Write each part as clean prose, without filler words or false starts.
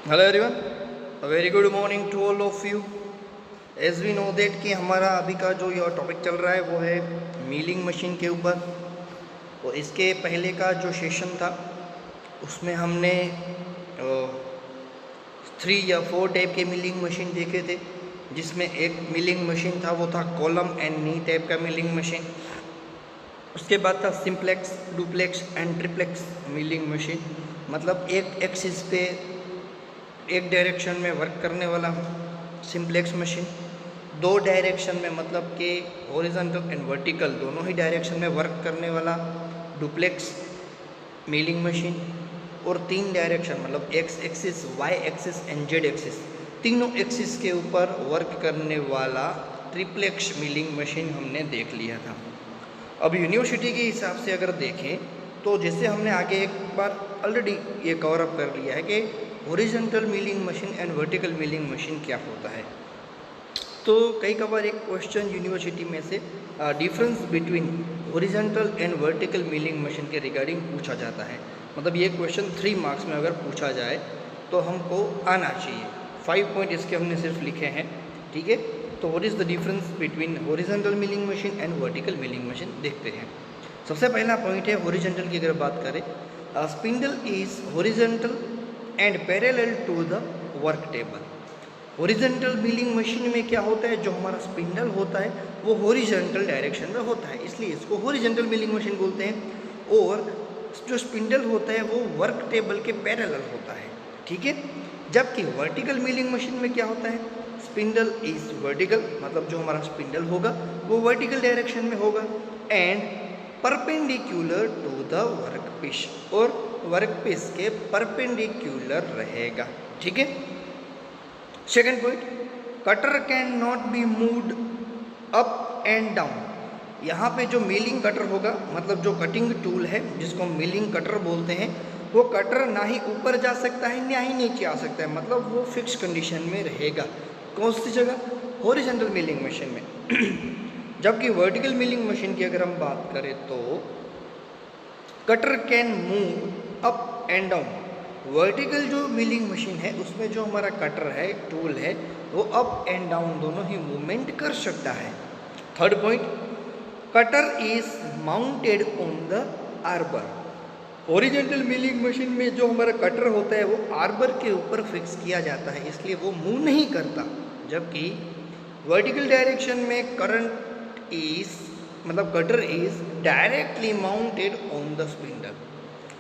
Hello everyone, very good morning to all of you. As we know that कि हमारा अभी का जो ये टॉपिक चल रहा है वो है मिलिंग मशीन के ऊपर। तो इसके पहले का जो सेशन था उसमें हमने 3 या 4 टाइप के मिलिंग मशीन देखे थे, जिसमें एक मिलिंग मशीन था वो था कॉलम एंड नी टाइप का मिलिंग मशीन। उसके बाद था simplex, duplex and triplex milling machine, मतलब एक एक्सिस पे एक डायरेक्शन में वर्क करने वाला सिंप्लेक्स मशीन, 2 डायरेक्शन में मतलब कि हॉरिजॉन्टल एंड वर्टिकल दोनों ही डायरेक्शन में वर्क करने वाला डुप्लेक्स मिलिंग मशीन, और 3 डायरेक्शन मतलब X axis, Y axis and Z axis, तीनों एक्सिस के ऊपर वर्क करने वाला ट्रिप्लेक्स मिलिंग मशीन हमने देख लिया था। अब यूनिवर्सिटी के हिसाब से अगर देखें तो जैसे हमने आगे एक बार ऑलरेडी ये कवर अप कर लिया है कि horizontal milling machine and vertical milling machine क्या होता है। तो कई कबार एक क्वेश्चन यूनिवर्सिटी में से difference between horizontal and vertical milling machine के रिगार्डिंग पूछा जाता है। मतलब ये क्वेश्चन 3 मार्क्स में अगर पूछा जाए तो हमको आना चाहिए। 5 पॉइंट इसके हमने सिर्फ लिखे हैं, ठीक है। तो what is the difference between horizontal milling machine and vertical milling machine देखते हैं। सबसे पहला पॉइंट है हॉरिजॉन्टल की अगर बात करें, spindle is horizontal and parallel to the work table. Horizontal milling machine में क्या होता है, जो हमारा स्पिंडल होता है वो हॉरिजॉन्टल डायरेक्शन में होता है, इसलिए इसको हॉरिजॉन्टल मिलिंग मशीन बोलते हैं। और जो स्पिंडल होता है वो वर्क टेबल के पैरेलल होता है, ठीक है। जबकि वर्टिकल मिलिंग मशीन में क्या होता है, स्पिंडल इज वर्टिकल, मतलब जो हमारा स्पिंडल होगा वो वर्टिकल डायरेक्शन में होगा and perpendicular to the workpiece, और वर्कपीस के परपेंडिकुलर रहेगा, ठीक है। Second point, cutter can not be moved up and down. यहाँ पे जो मिलिंग कटर होगा, मतलब जो कटिंग टूल है जिसको हम मिलिंग कटर बोलते हैं, वो कटर ना ही ऊपर जा सकता है ना ही नीचे आ सकता है, मतलब वो फिक्स कंडीशन में रहेगा। कौन सी जगह, हॉरिजॉन्टल मिलिंग मशीन में। जबकि वर्टिकल मिलिंग मशीन की अगर हम बात करें तो cutter can move up and down. Vertical जो मिलिंग मशीन है उसमें जो हमारा कटर है, टूल है, वो अप एंड डाउन दोनों ही मूवमेंट कर सकता है। Third point, cutter is mounted on the arbor. Horizontal milling machine में जो हमारा कटर होता है वो आर्बर के ऊपर फिक्स किया जाता है, इसलिए वो मूव नहीं करता। जबकि वर्टिकल डायरेक्शन में करंट इज, मतलब cutter is directly mounted on the spindle.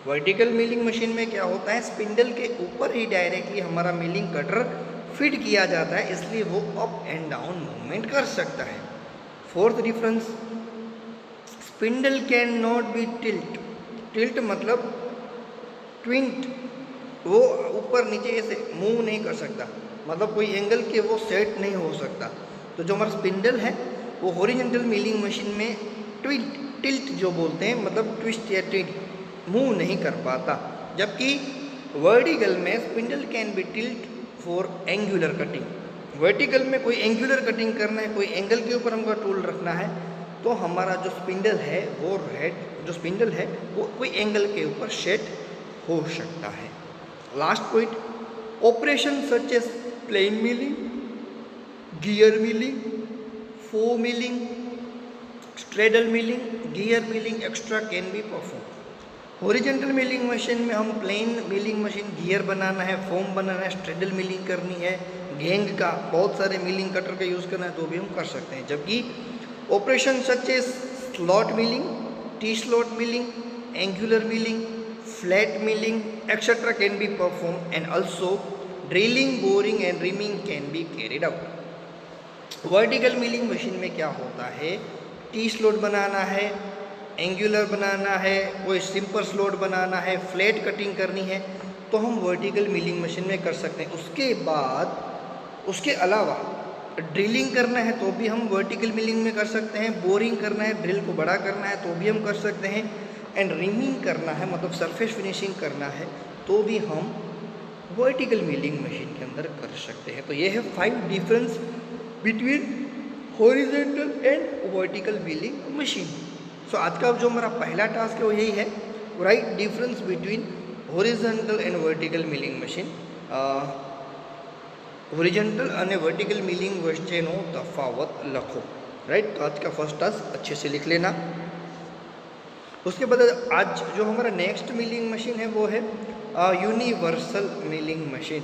Vertical milling machine में क्या होता है, स्पिंडल के ऊपर ही डायरेक्टली हमारा मिलिंग कटर फिट किया जाता है, इसलिए वो अप एंड डाउन मूवमेंट कर सकता है। Fourth difference, spindle can not B tilt. Tilt मतलब ट्विंट, वो ऊपर नीचे ऐसे मूव नहीं कर सकता, मतलब कोई एंगल के वो सेट नहीं हो सकता। तो जो हमारा स्पिंडल है वो हॉरिजॉन्टल मिलिंग मशीन में टिल्ट जो बोलते हैं, मतलब ट्विस्ट या टिल्ट, मूव नहीं कर पाता। जबकि वर्टिकल में spindle can be tilt for angular cutting. Vertical में कोई एंगुलर कटिंग करना है, कोई एंगल के ऊपर हमको टूल रखना है, तो हमारा जो स्पिंडल है वो जो स्पिंडल है वो कोई एंगल के ऊपर सेट हो सकता है। Last point, operation such as plane milling, gear milling, फो milling, straddle milling, gear milling extra can be perform. Horizontal milling machine में हम प्लेन मिलिंग मशीन, गियर बनाना है, फोम बनाना है, स्ट्रेडल मिलिंग करनी है, गेंग का बहुत सारे मिलिंग कटर का यूज़ करना है तो भी हम कर सकते हैं। जबकि operation such as slot milling, T slot milling, angular milling, flat milling etcetera can be perform and also drilling, boring and reaming can be carried out. Vertical milling machine में क्या होता है, टी स्लॉट बनाना है, angular बनाना है, कोई simple slot बनाना है, flat cutting करनी है, तो हम वर्टिकल मिलिंग मशीन में कर सकते हैं। उसके बाद उसके अलावा ड्रिलिंग करना है तो भी हम वर्टिकल मिलिंग में कर सकते हैं, बोरिंग करना है, ड्रिल को बड़ा करना है तो भी हम कर सकते हैं, एंड रिमिंग करना है मतलब सरफेस फिनिशिंग करना है तो भी हम वर्टिकल मिलिंग मशीन के अंदर कर सकते हैं। तो ये है 5 difference between horizontal and vertical milling machine. So आज का जो हमारा पहला टास्क है वो यही है, right difference between horizontal and vertical milling machine. Horizontal અને વર્ટિકલ મિલિંગ વચ્ચેનો તફાવત લખો, राइट। तो आज का फर्स्ट टास्क अच्छे से लिख लेना। उसके बाद आज जो हमारा नेक्स्ट मिलिंग मशीन है वो है यूनिवर्सल मिलिंग मशीन,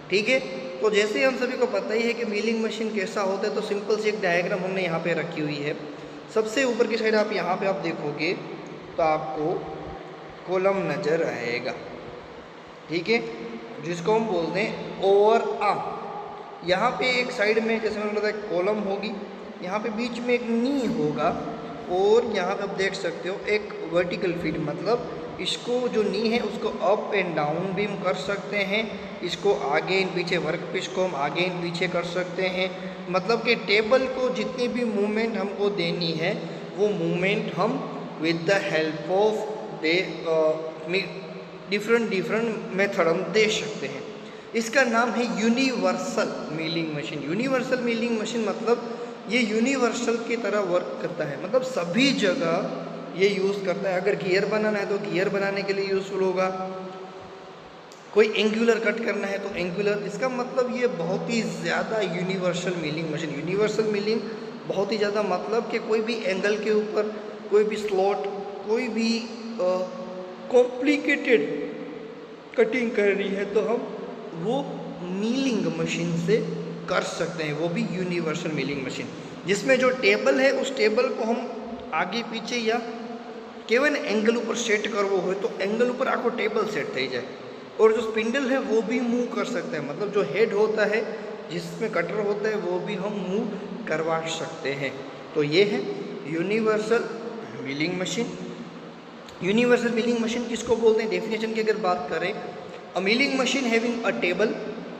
ठीक है। तो जैसे हम सभी को पता ही है कि मिलिंग मशीन कैसा होता है, तो सिंपल सी एक डायग्राम हमने यहाँ पे रखी हुई है। सबसे ऊपर की साइड आप यहाँ पे आप देखोगे तो आपको कॉलम नज़र आएगा, ठीक है, जिसको हम बोलते हैं ओवर आर्म। यहाँ पे एक साइड में जैसे मैंने बताया कॉलम होगी, यहाँ पे बीच में एक नी होगा, और यहाँ पे आप देख सकते हो एक वर्टिकल फीड, मतलब इसको जो नी है उसको अप एंड डाउन भी हम कर सकते हैं, इसको आगे एंड पीछे वर्कपीस को हम आगे एंड पीछे कर सकते हैं। मतलब कि टेबल को जितनी भी मूवमेंट हमको देनी है वो मूवमेंट हम with the help of different method हम दे सकते हैं। इसका नाम है universal milling machine. Universal milling machine मतलब ये यूनिवर्सल की तरह वर्क करता है, मतलब सभी जगह ये यूज़ करता है। अगर गियर बनाना है तो गियर बनाने के लिए यूज़फुल होगा, कोई एंगुलर कट करना है तो एंगुलर। इसका मतलब ये बहुत ही ज़्यादा universal milling machine. Universal milling बहुत ही ज़्यादा मतलब कि कोई भी एंगल के ऊपर, कोई भी स्लॉट, कोई भी कॉम्प्लिकेटेड कटिंग करनी है तो हम वो मिलिंग मशीन से कर सकते हैं, वो भी यूनिवर्सल मिलिंग मशीन। जिसमें जो टेबल है उस टेबल को हम आगे पीछे या केवल एंगल ऊपर सेट करवो हो तो एंगल ऊपर आखो टेबल सेट थी जाए, और जो स्पिंडल है वो भी मूव कर सकते हैं। मतलब जो हेड होता है जिसमें कटर होता है वो भी हम मूव करवा सकते हैं। तो ये है universal milling machine. Universal milling machine किसको बोलते हैं? डेफिनेशन की अगर बात करें, a milling machine having a table,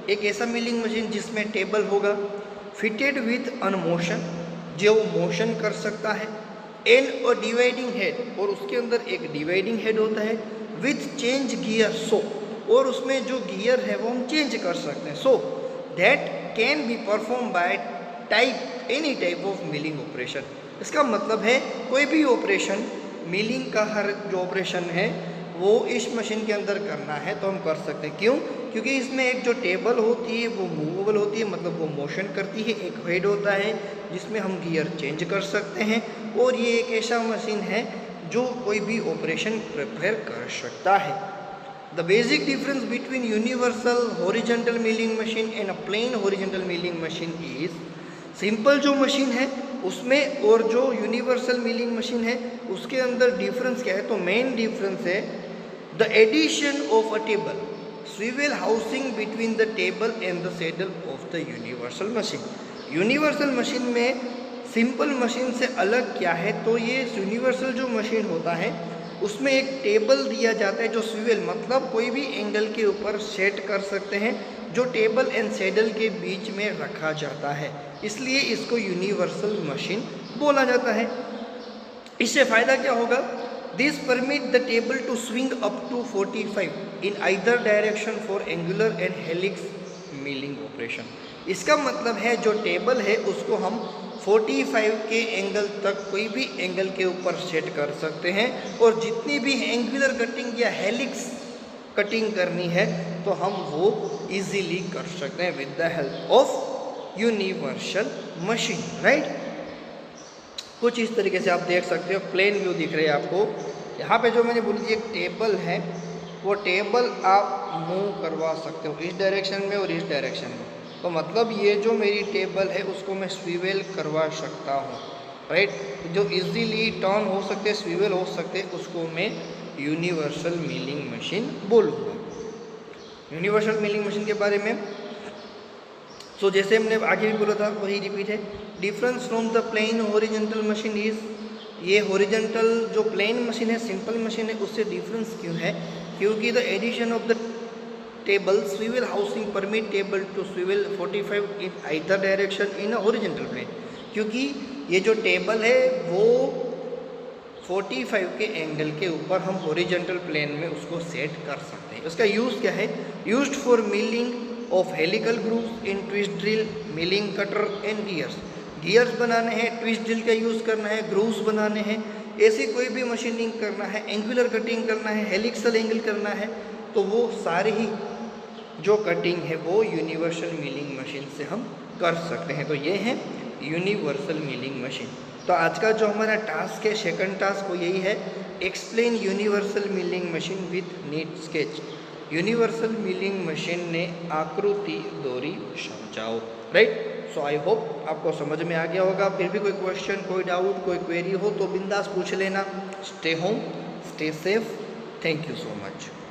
एक ऐसा मिलिंग मशीन जिसमें टेबल होगा, फिटेड विथ अन मोशन, जो मोशन कर सकता है, एंड अ डिवाइडिंग हेड, और उसके अंदर एक डिवाइडिंग हेड होता है, विथ चेंज गियर, सो, और उसमें जो गियर है वो हम चेंज कर सकते हैं, so that can be perform by type any type of milling operation. इसका मतलब है कोई भी ऑपरेशन, मिलिंग का हर जो ऑपरेशन है वो इस मशीन के अंदर करना है तो हम कर सकते हैं। क्यों? क्योंकि इसमें एक जो टेबल होती है वो मूवेबल होती है, मतलब वो मोशन करती है, एक हेड होता है जिसमें हम गियर चेंज कर सकते हैं, और ये एक ऐसा मशीन है जो कोई भी ऑपरेशन प्रिपेयर कर सकता है। The basic difference between universal horizontal milling machine and a plain horizontal milling machine is, simple जो मशीन है उसमें और जो यूनिवर्सल मिलिंग मशीन है उसके अंदर डिफरेंस क्या है? तो मेन डिफरेंस है the addition of a table, swivel housing between the table and the saddle of the universal machine. Universal machine में सिंपल मशीन से अलग क्या है? तो ये यूनिवर्सल जो मशीन होता है उसमें एक टेबल दिया जाता है जो स्विवेल, मतलब कोई भी एंगल के ऊपर सेट कर सकते हैं, जो टेबल एंड सैडल के बीच में रखा जाता है, इसलिए इसको यूनिवर्सल मशीन बोला जाता है। इससे फ़ायदा क्या होगा? This permit the table to swing up to 45 in either direction for angular and helix milling operation. इसका मतलब है जो टेबल है उसको हम 45 के एंगल तक कोई भी एंगल के ऊपर सेट कर सकते हैं, और जितनी भी एंगुलर कटिंग या हेलिक्स कटिंग करनी है तो हम वो इजीली कर सकते हैं with the help of universal machine, right. कुछ इस तरीके से आप देख सकते हो, प्लेन व्यू दिख रही है आपको। यहाँ पे जो मैंने बोली थी एक टेबल है, वो टेबल आप मूव करवा सकते हो इस डायरेक्शन में और इस डायरेक्शन में। तो मतलब ये जो मेरी टेबल है उसको मैं स्विवेल करवा सकता हूँ, राइट। जो इजीली टर्न हो सकते, स्विवेल हो सकते, उसको मैं यूनिवर्सल मिलिंग मशीन बोलूँगा। यूनिवर्सल मिलिंग मशीन के बारे में सो जैसे हमने आगे भी बोला था वही रिपीट है। Difference from the plain horizontal machine is, ये हॉरिजॉन्टल जो प्लेन मशीन है, सिंपल मशीन है, उससे डिफरेंस क्यों है? क्योंकि the addition of the table swivel housing permit table to swivel 45 in either direction in a horizontal plane. क्योंकि ये जो टेबल है वो 45 के एंगल के ऊपर हम हॉरिजॉन्टल प्लेन में उसको सेट कर सकते हैं। उसका यूज़ क्या है? Used for milling of helical grooves in twist drill, milling cutter and gears. Gears बनाने हैं, ट्विस्ट ड्रिल का यूज़ करना है, ग्रूव्स बनाने हैं, ऐसी कोई भी मशीनिंग करना है, एंगुलर कटिंग करना है, हेलिक्सल एंगल करना है, तो वो सारे ही जो कटिंग है वो यूनिवर्सल मिलिंग मशीन से हम कर सकते हैं। तो ये है यूनिवर्सल मिलिंग मशीन। तो आज का जो हमारा टास्क है, सेकंड टास्क, वो यही है, explain universal milling machine with NEET sketch. Universal milling machine ने आकृति दोरी समझाओ। राइट। सो आई होप आपको समझ में आ गया होगा। फिर भी कोई क्वेश्चन, कोई डाउट, कोई क्वेरी हो तो बिंदास पूछ लेना। Stay home, stay safe. Thank you so much.